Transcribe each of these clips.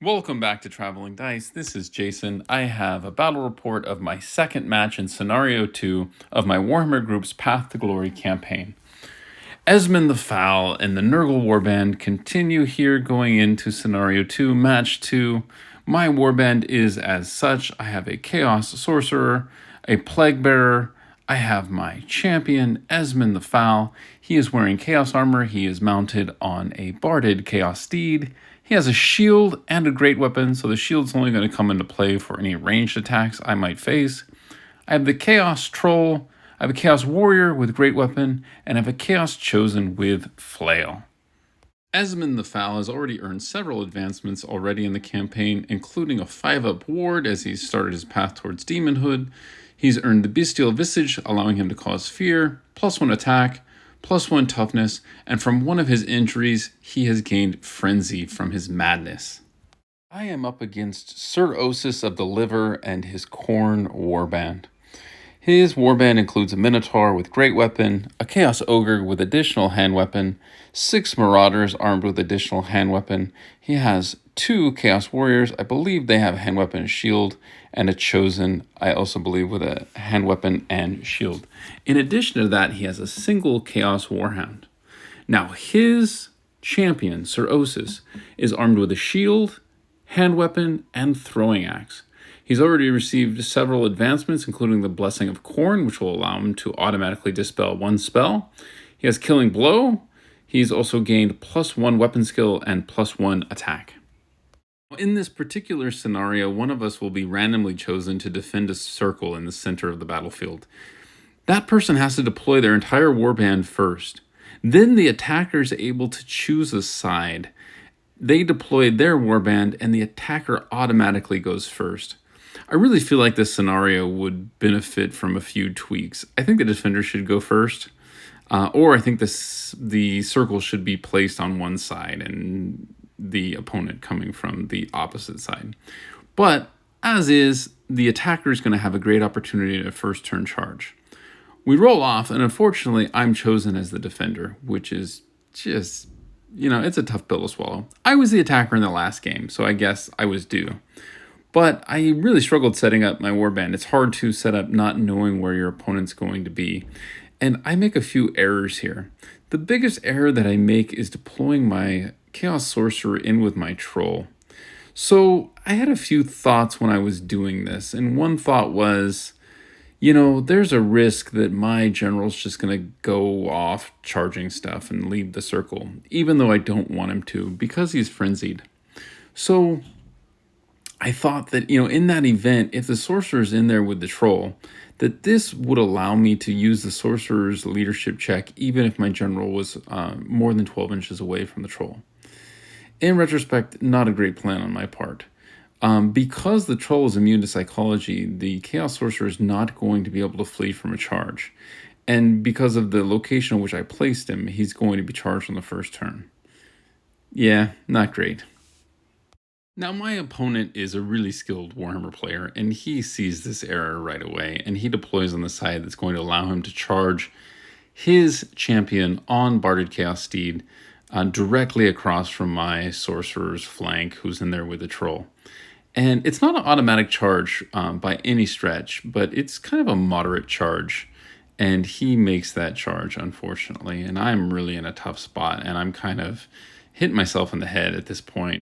Welcome back to Traveling Dice. This is Jason. I have a battle report of my second match in Scenario 2 of my Warhammer Group's Path to Glory campaign. Esmund the Foul and the Nurgle warband continue here going into Scenario 2, Match 2. My warband is as such. I have a Chaos Sorcerer, a Plague Bearer. I have my champion, Esmund the Foul. He is wearing Chaos Armor. He is mounted on a Barded Chaos Steed. He has a shield and a great weapon, so the shield's only going to come into play for any ranged attacks I might face. I have the Chaos Troll, I have a Chaos Warrior with great weapon, and I have a Chaos Chosen with Flail. Esmund the Foul has already earned several advancements already in the campaign, including a 5-up ward as he's started his path towards demonhood. He's earned the Bestial Visage, allowing him to cause fear, +1 attack, +1 toughness, and from one of his injuries, he has gained Frenzy from his madness. I am up against Sir Osis of the Liver and his Khorne warband. His warband includes a Minotaur with great weapon, a Chaos Ogre with additional hand weapon, 6 Marauders armed with additional hand weapon. He has 2 Chaos Warriors, I believe they have hand weapon and shield, and a Chosen, I also believe, with a hand weapon and shield. In addition to that, he has a single Chaos Warhound. Now, his champion, Sir Osis, is armed with a shield, hand weapon, and throwing axe. He's already received several advancements, including the Blessing of Khorne, which will allow him to automatically dispel 1 spell. He has Killing Blow. He's also gained +1 weapon skill and +1 attack. In this particular scenario, one of us will be randomly chosen to defend a circle in the center of the battlefield. That person has to deploy their entire warband first. Then the attacker is able to choose a side. They deploy their warband, and the attacker automatically goes first. I really feel like this scenario would benefit from a few tweaks. I think the defender should go first, or I think the circle should be placed on one side and the opponent coming from the opposite side. But as is, the attacker is going to have a great opportunity to first turn charge. We roll off, and unfortunately, I'm chosen as the defender, which is just, it's a tough pill to swallow. I was the attacker in the last game, so I guess I was due. But I really struggled setting up my warband. It's hard to set up not knowing where your opponent's going to be. And I make a few errors here. The biggest error that I make is deploying my Chaos Sorcerer in with my Troll. So I had a few thoughts when I was doing this. And one thought was, there's a risk that my general's just going to go off charging stuff and leave the circle, even though I don't want him to, because he's frenzied. So I thought that, in that event, if the sorcerer's in there with the troll, that this would allow me to use the sorcerer's leadership check even if my general was more than 12 inches away from the troll. In retrospect, not a great plan on my part. Because the troll is immune to psychology, the Chaos Sorcerer is not going to be able to flee from a charge. And because of the location in which I placed him, he's going to be charged on the first turn. Yeah, not great. Now, my opponent is a really skilled Warhammer player, and he sees this error right away, and he deploys on the side that's going to allow him to charge his champion on Barded Chaos Steed directly across from my sorcerer's flank, who's in there with the troll. And it's not an automatic charge by any stretch, but it's kind of a moderate charge, and he makes that charge, unfortunately, and I'm really in a tough spot, and I'm kind of hitting myself in the head at this point.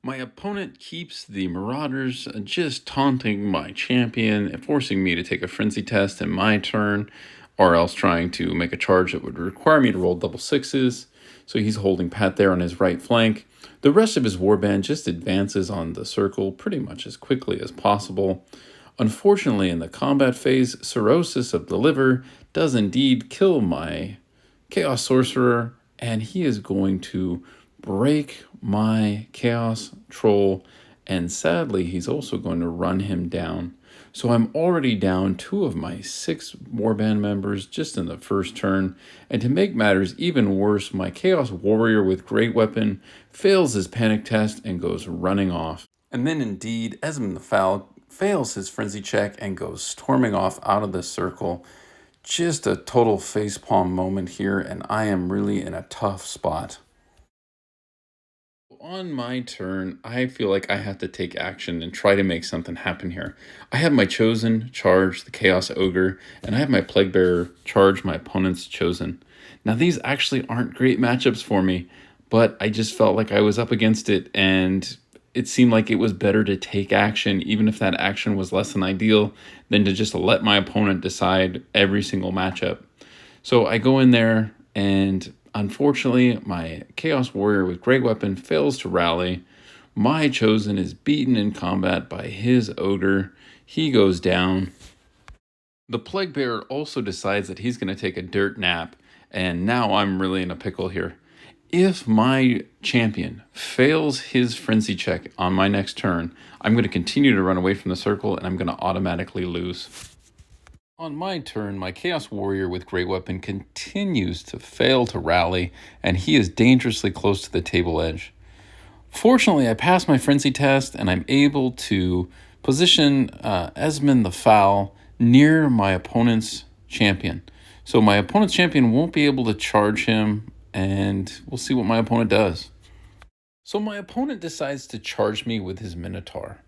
My opponent keeps the Marauders just taunting my champion and forcing me to take a frenzy test in my turn, or else trying to make a charge that would require me to roll double 6s. So he's holding pat there on his right flank. The rest of his warband just advances on the circle pretty much as quickly as possible. Unfortunately, in the combat phase, Sir Osis of the Liver does indeed kill my Chaos Sorcerer, and he is going to break my Chaos Troll, and sadly, he's also going to run him down. So I'm already down 2 of my 6 warband members just in the first turn, and to make matters even worse, my Chaos Warrior with great weapon fails his panic test and goes running off. And then indeed, Esmund the Foul fails his frenzy check and goes storming off out of the circle. Just a total facepalm moment here, and I am really in a tough spot. On my turn, I feel like I have to take action and try to make something happen here. I have my chosen charge the Chaos Ogre, and I have my Plague Bearer charge my opponent's chosen. Now, these actually aren't great matchups for me, but I just felt like I was up against it, and it seemed like it was better to take action, even if that action was less than ideal, than to just let my opponent decide every single matchup. So I go in there, and unfortunately, my Chaos Warrior with Great Weapon fails to rally. My chosen is beaten in combat by his ogre. He goes down. The Plague Bearer also decides that he's going to take a dirt nap, and now I'm really in a pickle here. If my champion fails his frenzy check on my next turn, I'm going to continue to run away from the circle, and I'm going to automatically lose. On my turn, my Chaos Warrior with Great Weapon continues to fail to rally, and he is dangerously close to the table edge. Fortunately, I pass my Frenzy test, and I'm able to position Esmund the Foul near my opponent's champion. So my opponent's champion won't be able to charge him, and we'll see what my opponent does. So my opponent decides to charge me with his Minotaur.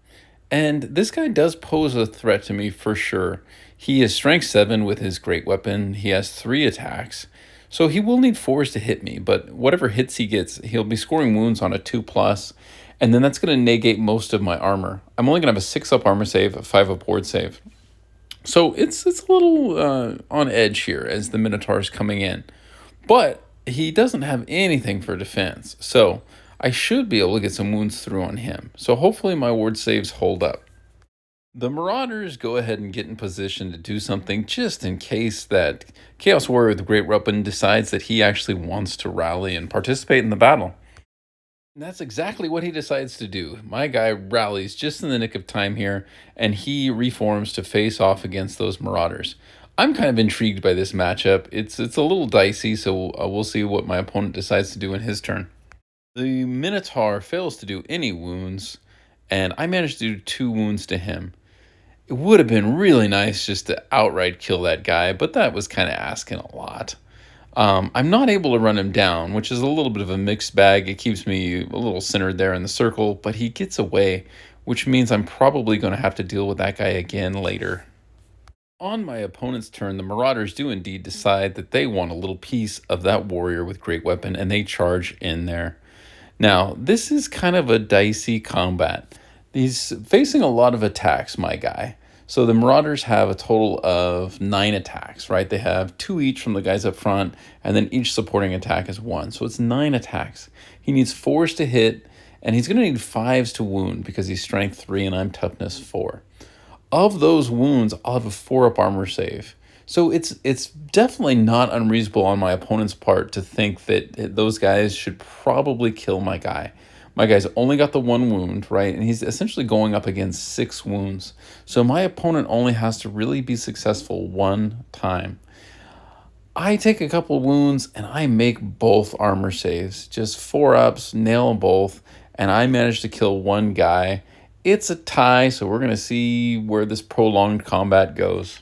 And this guy does pose a threat to me for sure. He is strength 7 with his great weapon. He has 3 attacks. So he will need 4s to hit me, but whatever hits he gets, he'll be scoring wounds on a 2+, and then that's going to negate most of my armor. I'm only going to have a 6-up armor save, a 5-up ward save. So it's a little on edge here as the Minotaur is coming in. But he doesn't have anything for defense, so I should be able to get some wounds through on him. So hopefully my ward saves hold up. The Marauders go ahead and get in position to do something just in case that Chaos Warrior with Great Weapon decides that he actually wants to rally and participate in the battle. And that's exactly what he decides to do. My guy rallies just in the nick of time here, and he reforms to face off against those Marauders. I'm kind of intrigued by this matchup. It's a little dicey, so we'll see what my opponent decides to do in his turn. The Minotaur fails to do any wounds, and I managed to do 2 wounds to him. It would have been really nice just to outright kill that guy, but that was kind of asking a lot. I'm not able to run him down, which is a little bit of a mixed bag. It keeps me a little centered there in the circle, but he gets away, which means I'm probably going to have to deal with that guy again later. On my opponent's turn, the Marauders do indeed decide that they want a little piece of that warrior with Great Weapon, and they charge in there. Now, this is kind of a dicey combat. He's facing a lot of attacks, my guy. So the Marauders have a total of 9 attacks, right? They have 2 each from the guys up front, and then each supporting attack is 1. So it's 9 attacks. He needs 4s to hit, and he's going to need 5s to wound because he's strength 3 and I'm toughness 4. Of those wounds, I'll have a 4-up armor save. So it's definitely not unreasonable on my opponent's part to think that those guys should probably kill my guy. My guy's only got the 1 wound, right? And he's essentially going up against 6 wounds. So my opponent only has to really be successful 1 time. I take a couple wounds and I make both armor saves. Just 4-ups, nail them both, and I manage to kill 1 guy. It's a tie, so we're going to see where this prolonged combat goes.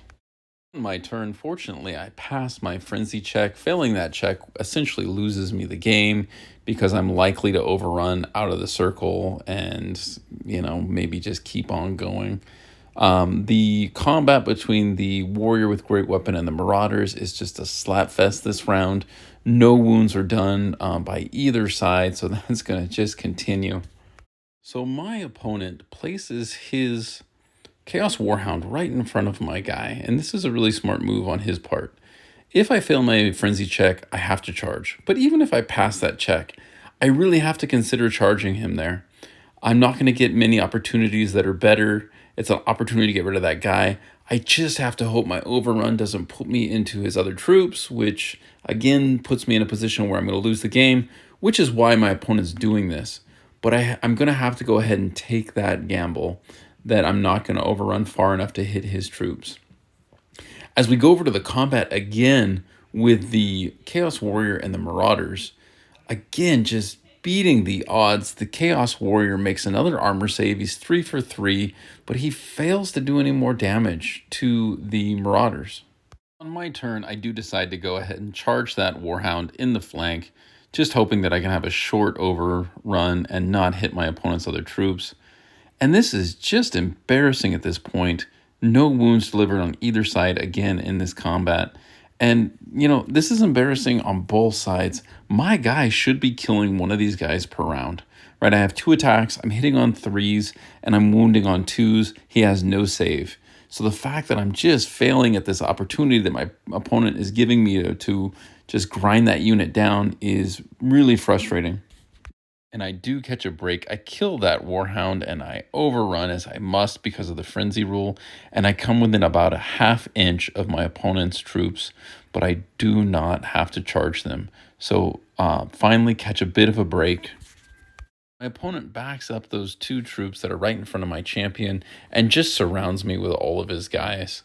On my turn, fortunately, I pass my frenzy check. Failing that check essentially loses me the game because I'm likely to overrun out of the circle and, maybe just keep on going. The combat between the warrior with Great Weapon and the Marauders is just a slapfest this round. No wounds are done by either side, so that's going to just continue. So my opponent places his Chaos Warhound right in front of my guy, and this is a really smart move on his part. If I fail my frenzy check, I have to charge. But even if I pass that check, I really have to consider charging him there. I'm not going to get many opportunities that are better. It's an opportunity to get rid of that guy. I just have to hope my overrun doesn't put me into his other troops, which again puts me in a position where I'm going to lose the game, which is why my opponent's doing this. But I'm going to have to go ahead and take that gamble that I'm not going to overrun far enough to hit his troops. As we go over to the combat again with the Chaos Warrior and the Marauders, again, just beating the odds. The Chaos Warrior makes another armor save. He's 3 for 3, but he fails to do any more damage to the Marauders. On my turn, I do decide to go ahead and charge that Warhound in the flank just hoping that I can have a short overrun and not hit my opponent's other troops. And this is just embarrassing at this point. No wounds delivered on either side again in this combat. And, this is embarrassing on both sides. My guy should be killing one of these guys per round, right? I have 2 attacks, I'm hitting on 3s, and I'm wounding on 2s. He has no save. So the fact that I'm just failing at this opportunity that my opponent is giving me to just grind that unit down is really frustrating. And I do catch a break. I kill that Warhound and I overrun as I must because of the frenzy rule. And I come within about a ½ inch of my opponent's troops, but I do not have to charge them. So finally catch a bit of a break. My opponent backs up those 2 troops that are right in front of my champion and just surrounds me with all of his guys.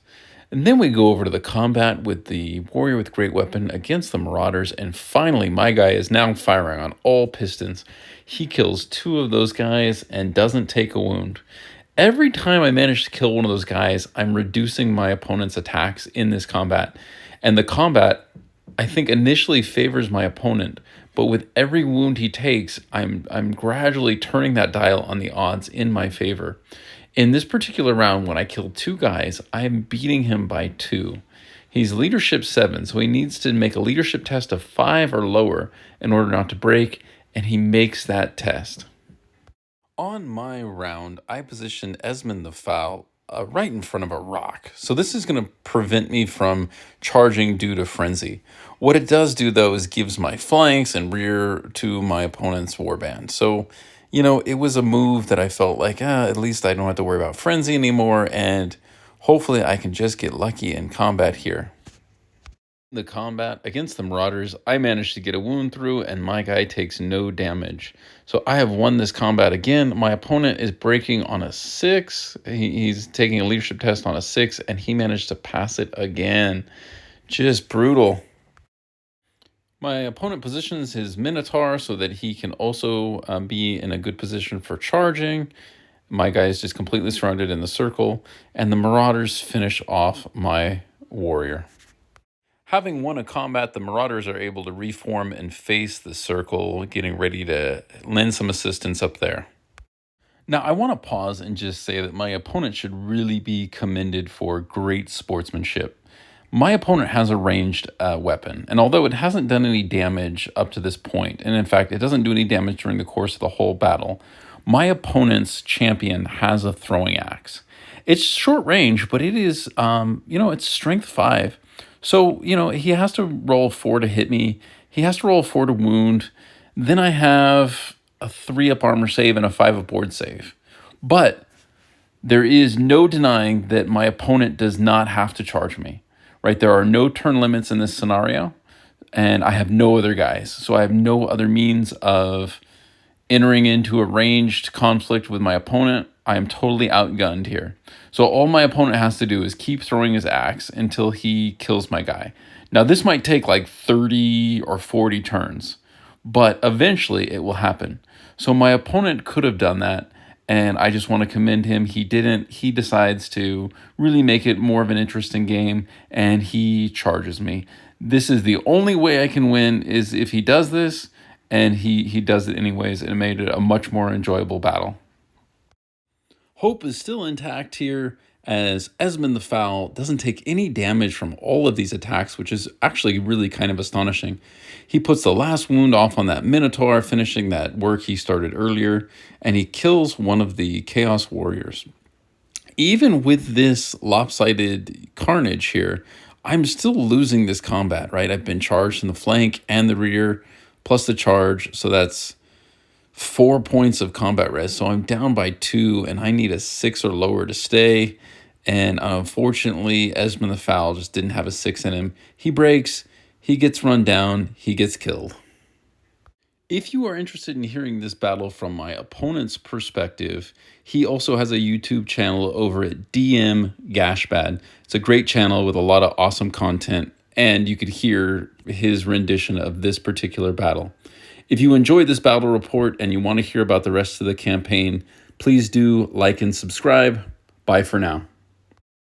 And then we go over to the combat with the warrior with great weapon against the marauders, and finally my guy is now firing on all pistons. He kills 2 of those guys and doesn't take a wound. Every time I manage to kill one of those guys, I'm reducing my opponent's attacks in this combat. And the combat, I think, initially favors my opponent, but with every wound he takes, I'm gradually turning that dial on the odds in my favor. In this particular round, when I kill 2 guys, I'm beating him by 2. He's leadership 7, so he needs to make a leadership test of 5 or lower in order not to break, and he makes that test. On my round, I positioned Esmund the Foul right in front of a rock. So this is going to prevent me from charging due to frenzy. What it does do, though, is gives my flanks and rear to my opponent's warband. So, it was a move that I felt like, at least I don't have to worry about frenzy anymore, and hopefully I can just get lucky in combat here. In the combat against the marauders, I managed to get a wound through, and my guy takes no damage. So I have won this combat again. My opponent is breaking on a 6. He's taking a leadership test on a 6, and he managed to pass it again. Just brutal. My opponent positions his Minotaur so that he can also be in a good position for charging. My guy is just completely surrounded in the circle, and the marauders finish off my warrior. Having won a combat, the marauders are able to reform and face the circle, getting ready to lend some assistance up there. Now, I want to pause and just say that my opponent should really be commended for great sportsmanship. My opponent has a ranged weapon, and although it hasn't done any damage up to this point, and in fact, it doesn't do any damage during the course of the whole battle, my opponent's champion has a throwing axe. It's short range, but it is, it's strength 5. So, he has to roll 4 to hit me. He has to roll 4 to wound. Then I have a 3-up armor save and a 5-up board save. But there is no denying that my opponent does not have to charge me. Right, there are no turn limits in this scenario, and I have no other guys. So I have no other means of entering into a ranged conflict with my opponent. I am totally outgunned here. So all my opponent has to do is keep throwing his axe until he kills my guy. Now, this might take like 30 or 40 turns, but eventually it will happen. So my opponent could have done that, and I just want to commend him. He didn't. He decides to really make it more of an interesting game, and he charges me. This is the only way I can win, is if he does this, and he does it anyways, and it made it a much more enjoyable battle. Hope is still intact here, as Esmund the Foul doesn't take any damage from all of these attacks, which is actually really kind of astonishing. He puts the last wound off on that Minotaur, finishing that work he started earlier, and he kills one of the Chaos Warriors. Even with this lopsided carnage here, I'm still losing this combat, right? I've been charged in the flank and the rear, plus the charge, so that's 4 points of combat res. So I'm down by 2, and I need a 6 or lower to stay. And unfortunately, Esmund the Foul just didn't have a 6 in him. He breaks, he gets run down, he gets killed. If you are interested in hearing this battle from my opponent's perspective, he also has a YouTube channel over at DM Gashbad. It's a great channel with a lot of awesome content, and you could hear his rendition of this particular battle. If you enjoyed this battle report and you want to hear about the rest of the campaign, please do like and subscribe. Bye for now.